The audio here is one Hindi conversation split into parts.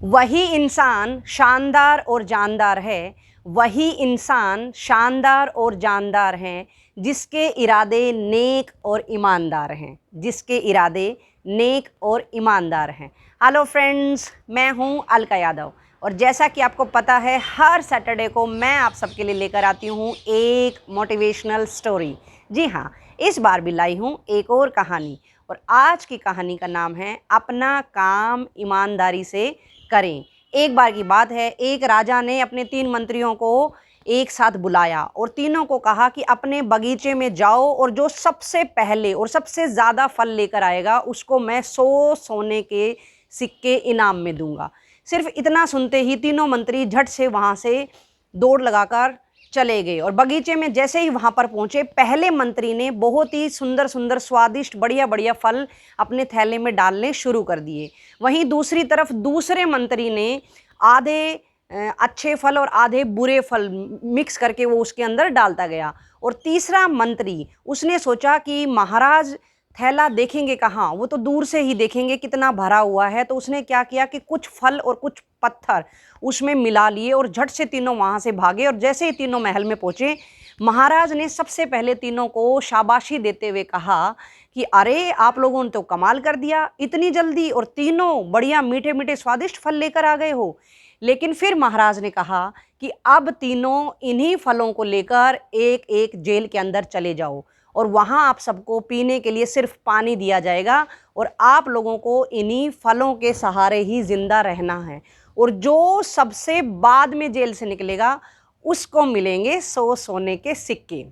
वही इंसान शानदार और जानदार है, वही इंसान शानदार और जानदार हैं जिसके इरादे नेक और ईमानदार हैं, जिसके इरादे नेक और ईमानदार हैं। हेलो फ्रेंड्स, मैं हूँ अलका यादव और जैसा कि आपको पता है हर सैटरडे को मैं आप सबके लिए लेकर आती हूँ एक मोटिवेशनल स्टोरी। जी हाँ, इस बार भी लाई हूँ एक और कहानी और आज की कहानी का नाम है अपना काम ईमानदारी से करें। एक बार की बात है, एक राजा ने अपने 3 मंत्रियों को एक साथ बुलाया और तीनों को कहा कि अपने बगीचे में जाओ और जो सबसे पहले और सबसे ज़्यादा फल लेकर आएगा उसको मैं 100 सोने के सिक्के इनाम में दूंगा। सिर्फ इतना सुनते ही तीनों मंत्री झट से वहाँ से दौड़ लगाकर चले गए और बगीचे में जैसे ही वहाँ पर पहुँचे, पहले मंत्री ने बहुत ही सुंदर सुंदर स्वादिष्ट बढ़िया बढ़िया फल अपने थैले में डालने शुरू कर दिए। वहीं दूसरी तरफ दूसरे मंत्री ने आधे अच्छे फल और आधे बुरे फल मिक्स करके वो उसके अंदर डालता गया। और तीसरा मंत्री, उसने सोचा कि महाराज थैला देखेंगे कहाँ, वो तो दूर से ही देखेंगे कितना भरा हुआ है। तो उसने क्या किया कि कुछ फल और कुछ पत्थर उसमें मिला लिए और झट से तीनों वहाँ से भागे। और जैसे ही तीनों महल में पहुँचे, महाराज ने सबसे पहले तीनों को शाबाशी देते हुए कहा कि अरे आप लोगों ने तो कमाल कर दिया, इतनी जल्दी और तीनों बढ़िया मीठे मीठे स्वादिष्ट फल लेकर आ गए हो। लेकिन फिर महाराज ने कहा कि अब तीनों इन्हीं फलों को लेकर एक एक जेल के अंदर चले जाओ और वहाँ आप सबको पीने के लिए सिर्फ पानी दिया जाएगा और आप लोगों को इन्हीं फलों के सहारे ही ज़िंदा रहना है। और जो सबसे बाद में जेल से निकलेगा उसको मिलेंगे 100 सोने के सिक्के।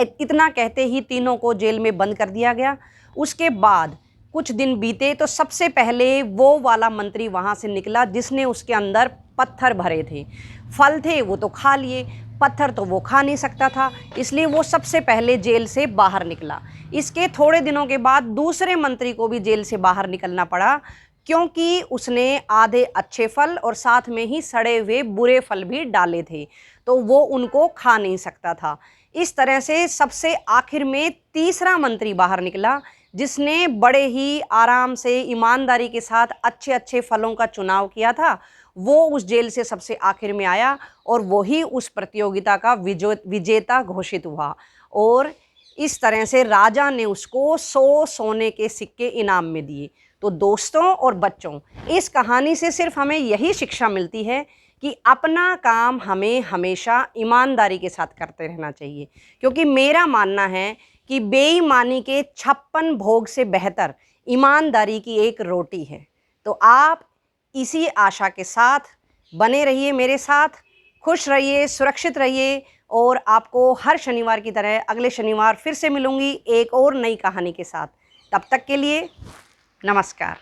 इतना कहते ही तीनों को जेल में बंद कर दिया गया। उसके बाद कुछ दिन बीते तो सबसे पहले वो वाला मंत्री वहाँ से निकला जिसने उसके अंदर पत्थर भरे थे। फल थे वो तो खा लिए, पत्थर तो वो खा नहीं सकता था, इसलिए वो सबसे पहले जेल से बाहर निकला। इसके थोड़े दिनों के बाद दूसरे मंत्री को भी जेल से बाहर निकलना पड़ा, क्योंकि उसने आधे अच्छे फल और साथ में ही सड़े हुए बुरे फल भी डाले थे, तो वो उनको खा नहीं सकता था। इस तरह से सबसे आखिर में तीसरा मंत्री बाहर निकला जिसने बड़े ही आराम से ईमानदारी के साथ अच्छे अच्छे फलों का चुनाव किया था। वो उस जेल से सबसे आखिर में आया और वही उस प्रतियोगिता का विजेता घोषित हुआ। और इस तरह से राजा ने उसको 100 सोने के सिक्के इनाम में दिए। तो दोस्तों और बच्चों, इस कहानी से सिर्फ हमें यही शिक्षा मिलती है कि अपना काम हमें हमेशा ईमानदारी के साथ करते रहना चाहिए, क्योंकि मेरा मानना है कि बेईमानी के 56 भोग से बेहतर ईमानदारी की एक रोटी है। तो आप इसी आशा के साथ बने रहिए मेरे साथ, खुश रहिए, सुरक्षित रहिए और आपको हर शनिवार की तरह अगले शनिवार फिर से मिलूंगी एक और नई कहानी के साथ। तब तक के लिए नमस्कार।